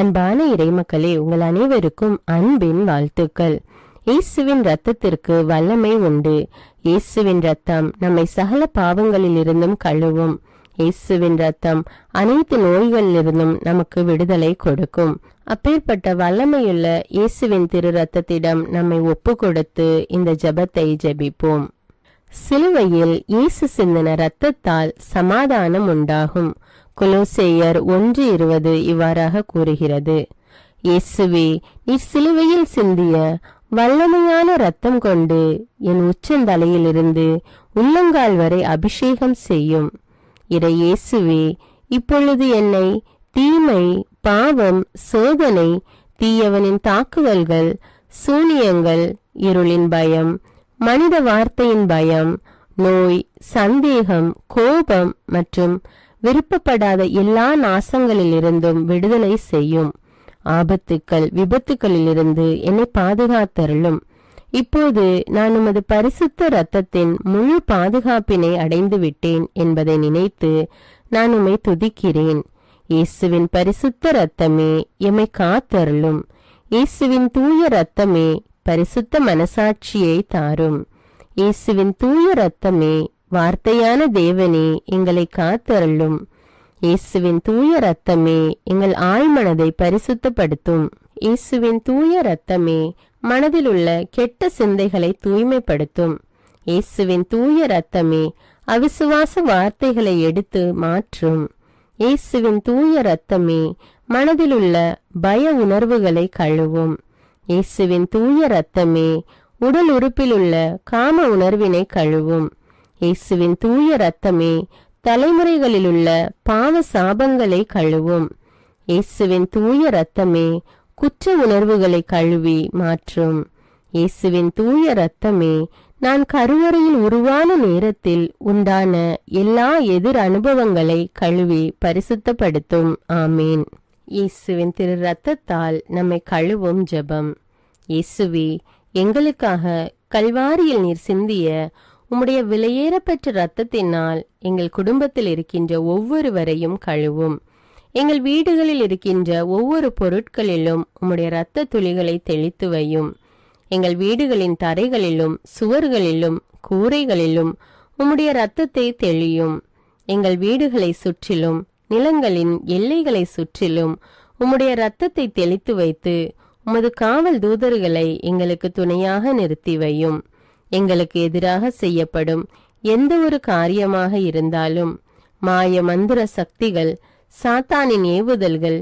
அன்பான இறைமக்களே, உங்கள் அனைவருக்கும் அன்பின் வாழ்த்துக்கள். இயேசுவின் இரத்தத்திற்கு வல்லமை உண்டு. இயேசுவின் இரத்தம் நம்மை சகல பாவங்களில் இருந்தும் கழுவும். இயேசுவின் இரத்தம் அனைத்து நோய்களிலிருந்தும் நமக்கு விடுதலை கொடுக்கும். அப்பேற்பட்ட வல்லமையுள்ள இயேசுவின் திரு இரத்தத்திடம் நம்மை ஒப்பு கொடுத்து இந்த ஜெபத்தை ஜெபிப்போம். சிலுவையில் இயேசு சிந்தின இரத்தத்தால் சமாதானம் உண்டாகும். கொலோசேயர் 1:20 இவ்வாறாக கூறுகிறது. இயேசுவே, நீர் சிலுவையில் சிந்திய வல்லமையான இரத்தம் கொண்டு என் உச்சந்தலையிலிருந்து உள்ளங்கால் வரை அபிஷேகம் செய்யும். இறை இயேசுவே, இப்பொழுது என்னை தீமை, பாவம், சோதனை, தீயவனின் தாக்குதல்கள், சூனியங்கள், இருளின் பயம், மனித வார்த்தையின் பயம், நோய், சந்தேகம், கோபம் மற்றும் விருப்பப்படாத எல்லா நாசங்களிலிருந்தும் விடுதலை செய்யும். ஆபத்துக்கள், விபத்துக்களிலிருந்து என்னை பாதுகாத்தருளும். இப்போது நான் உமது பரிசுத்த இரத்தத்தின் முழு பாதுகாப்பினை அடைந்து விட்டேன் என்பதை நினைத்து நான் உம்மை துதிக்கிறேன். இயேசுவின் பரிசுத்த இரத்தமே எம்மை காத்தருளும். இயேசுவின் தூய இரத்தமே பரிசுத்த மனசாட்சியை தாரும். இயேசுவின் தூய இரத்தமே வார்த்தையான தேவனே எங்களை காத்தருளும். இயேசுவின் தூய இரத்தமே எங்கள் ஆழ்மனதை பரிசுத்தப்படுத்தும். இயேசுவின் தூய இரத்தமே மனதில் உள்ள கெட்ட சிந்தைகளை தூய்மைப்படுத்தும். இயேசுவின் தூய இரத்தமே அவிசுவாச வார்த்தைகளை எடுத்து மாற்றும். இயேசுவின் தூய இரத்தமே மனதில் உள்ள பய உணர்வுகளை கழுவும். இயேசுவின் தூய இரத்தமே உடல் உறுப்பில் உள்ள காம உணர்வினை கழுவும். இயேசுவின் தூய இரத்தமே தலைமுறைகளில் உள்ள பாவ சாபங்களை கழுவும். இயேசுவின் தூய இரத்தமே குற்ற உணர்வுகளை கழுவி மாற்றும். இயேசுவின் தூய இரத்தமே நான் கருவறையில் உருவான நேரத்தில் உண்டான எல்லா எதிர் அனுபவங்களை கழுவி பரிசுத்தப்படுத்தும். ஆமேன். இயேசுவின் திரு இரத்தத்தால் நம்மை கழுவும் ஜெபம். இயேசுவே, எங்களுக்காக கல்வாரியில் நீர் சிந்திய உம்முடைய விலையேறப்பெற்ற இரத்தத்தினால் எங்கள் குடும்பத்தில் இருக்கின்ற ஒவ்வொருவரையும் கழுவும். எங்கள் வீடுகளில் இருக்கின்ற ஒவ்வொரு பொருட்களிலும் உம்முடைய இரத்த துளிகளை தெளித்து வையும். எங்கள் வீடுகளின் தரைகளிலும் சுவர்களிலும் கூரைகளிலும் உம்முடைய இரத்தத்தை தெளியும். எங்கள் வீடுகளை சுற்றிலும் நிலங்களின் எல்லைகளை சுற்றிலும் உம்முடைய இரத்தத்தை தெளித்து வைத்து உமது காவல் தூதர்களை எங்களுக்கு துணையாக நிறுத்தி வையும். எங்களுக்கு எதிராக செய்யப்படும் எந்த ஒரு காரியமாக இருந்தாலும் மாய மந்திர சக்திகள், சாத்தானின் ஏவுதல்கள்,